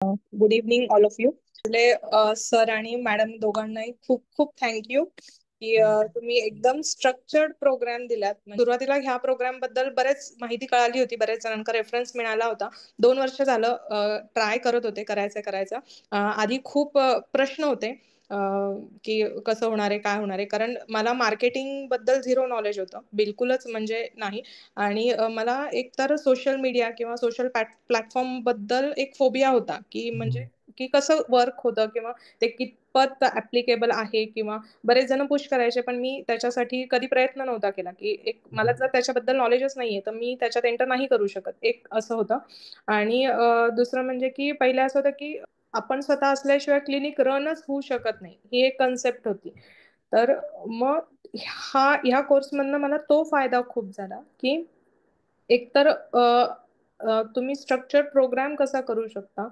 Good evening all of you. Sir आणि madam दोघांनाही खूप खूप थँक्यू की तुम्ही एकदम स्ट्रक्चर्ड प्रोग्राम दिलात. सुरुवातीला ह्या प्रोग्राम बद्दल बरेच माहिती कळाली होती, बरेच जणांना रेफरन्स मिळाला होता. 2 वर्ष झालं ट्राय करत होते, करायचं. आधी खूप प्रश्न होते की कसं होणार आहे, काय होणार आहे, कारण मला मार्केटिंग बद्दल झिरो नॉलेज होतं, बिलकुलच म्हणजे नाही. आणि मला एकतर सोशल मीडिया किंवा सोशल प्लॅटफॉर्म बद्दल एक फोबिया होता की म्हणजे की कसं वर्क होतं किंवा ते कितपत ऍप्लिकेबल आहे, किंवा बरेच जण पुश करायचे पण मी त्याच्यासाठी कधी प्रयत्न नव्हता केला की एक मला जर त्याच्याबद्दल नॉलेजच नाहीये तर मी त्याच्यात एंटर नाही करू शकत, एक असं होतं. आणि दुसरं म्हणजे की पहिले असं होतं की आपण स्वतः असल्याशिवाय क्लिनिक रनच होऊ शकत नाही, ही एक कन्सेप्ट होती. तर मग ह्या कोर्समधनं मला तो फायदा खूप झाला की एकतर तुम्ही स्ट्रक्चर प्रोग्राम कसा करू शकता,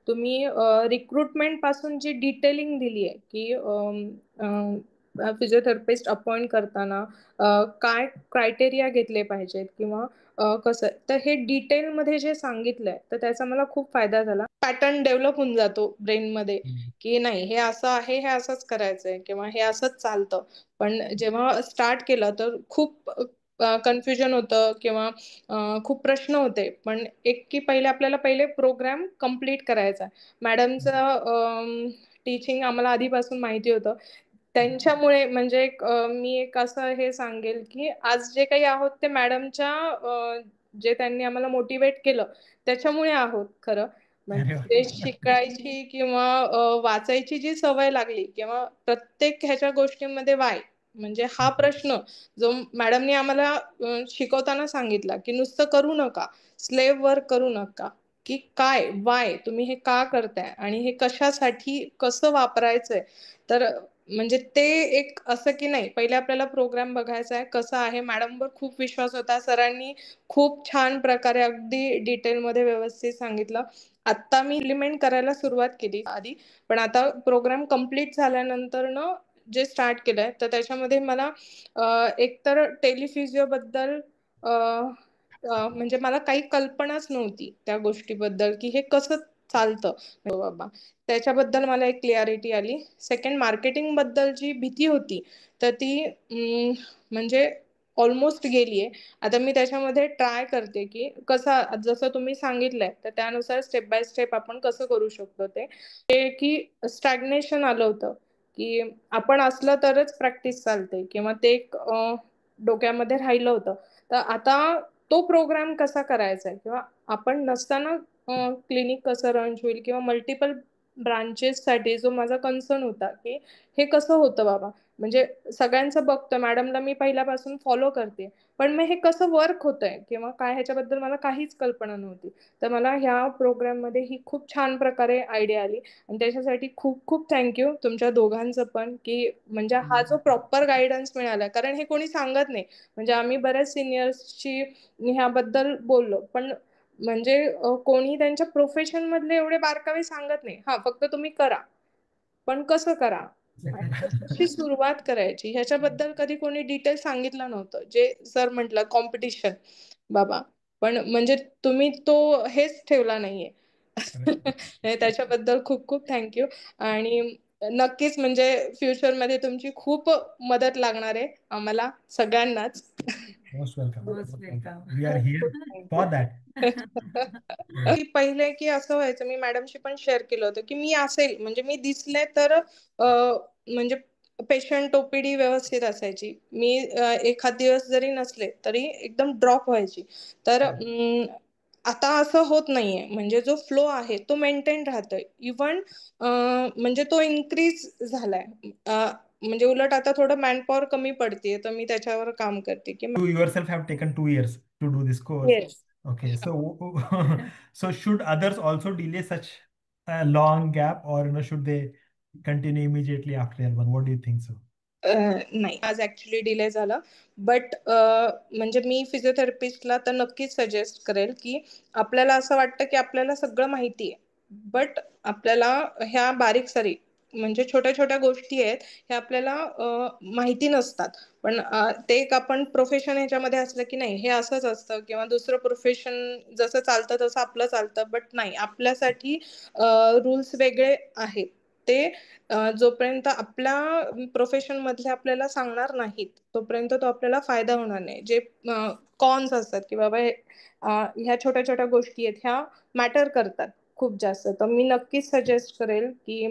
तुम्ही रिक्रुटमेंट पासून जी डिटेलिंग दिली आहे की फिजिओथेरपिस्ट अपॉइंट करताना काय क्रायटेरिया घेतले पाहिजेत किंवा कसं, तर हे डिटेलमध्ये जे सांगितलंय तर त्याचा मला खूप फायदा झाला. पॅटर्न डेव्हलप होऊन जातो ब्रेनमध्ये की नाही हे असं आहे, हे असंच करायचंय किंवा हे असंच चालतं. पण जेव्हा स्टार्ट केलं तर खूप कन्फ्युजन होतं किंवा खूप प्रश्न होते. पण एक की पहिले प्रोग्राम कम्प्लीट करायचा. मॅडमचं टीचिंग आम्हाला आधीपासून माहिती होतं. त्यांच्यामुळे म्हणजे मी एक असं हे सांगेल की आज जे काही आहोत ते मॅडमच्या जे त्यांनी आम्हाला मोटिवेट केलं त्याच्यामुळे आहोत खरं. अरे वा. म्हणजे शिकायची किंवा वाचायची जी सवय लागली किंवा प्रत्येक ह्याच्या गोष्टींमध्ये वाय म्हणजे हा प्रश्न जो मॅडमनी आम्हाला शिकवताना सांगितला की नुसतं करू नका, स्लेव्ह वर्क करू नका, की काय वाय तुम्ही हे का करताय आणि हे कशासाठी कसं वापरायचंय. तर म्हणजे ते एक असं की नाही पहिले आपल्याला प्रोग्राम बघायचा आहे कसं आहे. मॅडमवर खूप विश्वास होता, सरांनी खूप छान प्रकारे अगदी डिटेलमध्ये व्यवस्थित सांगितलं. आता मी इम्प्लिमेंट करायला सुरुवात केली आधी, पण आता प्रोग्राम कम्प्लीट झाल्यानंतर न जे स्टार्ट केलंय तर त्याच्यामध्ये मला एकतर टेलिफिजिओबद्दल म्हणजे मला काही कल्पनाच नव्हती त्या गोष्टीबद्दल की हे कसं चालतं. हो बाबा, त्याच्याबद्दल मला एक क्लिअरिटी आली. सेकंड, मार्केटिंग बद्दल जी भीती होती तर ती म्हणजे ऑलमोस्ट गेलीये. आता मी त्याच्यामध्ये ट्राय करते की कसं जसं तुम्ही सांगितलंय तर त्यानुसार स्टेप बाय स्टेप आपण कसं करू शकतो. ते की स्टॅग्नेशन आलं होतं की आपण असलं तरच प्रॅक्टिस चालते किंवा ते एक डोक्यामध्ये राहिलं होतं. तर आता तो प्रोग्राम कसा करायचा आहे किंवा आपण नसताना क्लिनिक कसं रन होईल किंवा मल्टिपल ब्रांचेससाठी जो माझा कन्सर्न होता की हे कसं होतं बाबा. म्हणजे सगळ्यांचं बघतं, मॅडमला मी पहिल्यापासून फॉलो करते, पण मग हे कसं वर्क होतंय किंवा काय ह्याच्याबद्दल मला काहीच कल्पना नव्हती. तर मला ह्या प्रोग्राममध्ये ही खूप छान प्रकारे आयडिया आली आणि त्याच्यासाठी खूप खूप थँक्यू तुमच्या दोघांचं पण की म्हणजे हा जो प्रॉपर गायडन्स मिळाला, कारण हे कोणी सांगत नाही. म्हणजे आम्ही बऱ्याच सिनियर्सची ह्याबद्दल बोललो पण म्हणजे कोणी त्यांच्या प्रोफेशन मधले एवढे बारकावे सांगत नाही. हा फक्त तुम्ही करा, पण कसं करा आणि कशी सुरुवात करायची ह्याच्याबद्दल कधी कोणी डिटेल सांगितलं नव्हतं. जे सर म्हटलं कॉम्पिटिशन बाबा, पण म्हणजे तुम्ही तो हेच ठेवला नाहीये. त्याच्याबद्दल खूप खूप थँक्यू. आणि नक्कीच म्हणजे फ्युचरमध्ये तुमची खूप मदत लागणार आहे आम्हाला सगळ्यांनाच. Most welcome. Most welcome. We are खूप हिअर खूप थँक्यू. For that. की पहिले की असं व्हायचं, मी मॅडमशी पण शेअर केलं होतं की मी असेल म्हणजे मी दिसले तर म्हणजे पेशंट ओपीडी व्यवस्थित असायची, मी एखाद दिवस जरी नसले तरी एकदम ड्रॉप व्हायची. तर आता असं होत नाहीये. म्हणजे जो फ्लो आहे तो मेंटेन राहतोय. इव्हन म्हणजे तो इन्क्रीज झालाय. म्हणजे उलट आता थोडं मॅनपॉवर कमी पडतेय तर मी त्याच्यावर काम करते की You yourself have taken 2 years to do this course. Yes. Okay, so so should others also delay such a long gap, or should they continue immediately after L1? What do you think so? नाही, आज actually delay झाला. But म्हणजे मी फिजिओथेरपिस्टला तर नक्कीच suggest करेल की आपल्याला असं वाटतं की आपल्याला सगळं माहिती आहे, बट आपल्याला ह्या बारीक सारीक म्हणजे छोट्या छोट्या गोष्टी आहेत ह्या आपल्याला माहिती नसतात. पण ते एक आपण प्रोफेशन ह्याच्यामध्ये असलं की नाही हे असंच असतं किंवा दुसरं प्रोफेशन जसं चालतं तसं आपलं चालतं, बट नाही, आपल्यासाठी रूल्स वेगळे आहेत. ते जोपर्यंत आपल्या प्रोफेशन मधले आपल्याला सांगणार नाहीत तोपर्यंत तो आपल्याला फायदा होणार नाही. जे कॉन्स असतात की बाबा ह्या छोट्या छोट्या गोष्टी आहेत ह्या मॅटर करतात खूप जास्त, तर मी नक्कीच सजेस्ट करेल की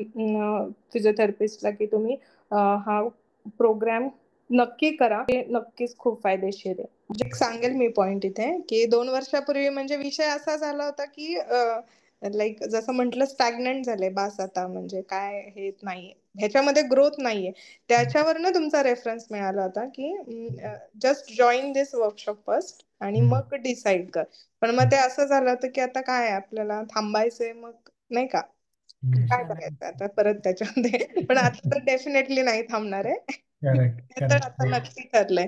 फिजिओथेरपिस्टला की तुम्ही हा प्रोग्राम नक्की करा. हे नक्कीच खूप फायदेशीर आहे. एक सांगेल मी पॉइंट इथे की 2 वर्षापूर्वी म्हणजे विषय असा झाला होता की लाईक जसं म्हटलं स्टॅग्नंट झाले बास आता, म्हणजे काय हे नाहीये ह्याच्यामध्ये ग्रोथ नाहीये. त्याच्यावरनं तुमचा रेफरन्स मिळाला होता की जस्ट जॉईन दिस वर्कशॉप फर्स्ट आणि मग डिसाईड कर. पण मग ते असं झालं होतं की आता काय आपल्याला थांबायचंय मग, नाही का, काय करायचं आता परत त्याच्यामध्ये. पण आता तर डेफिनेटली नाही थांबणार आहे. करेक्ट ते तर आता करेक्ट. नक्की ठरलंय.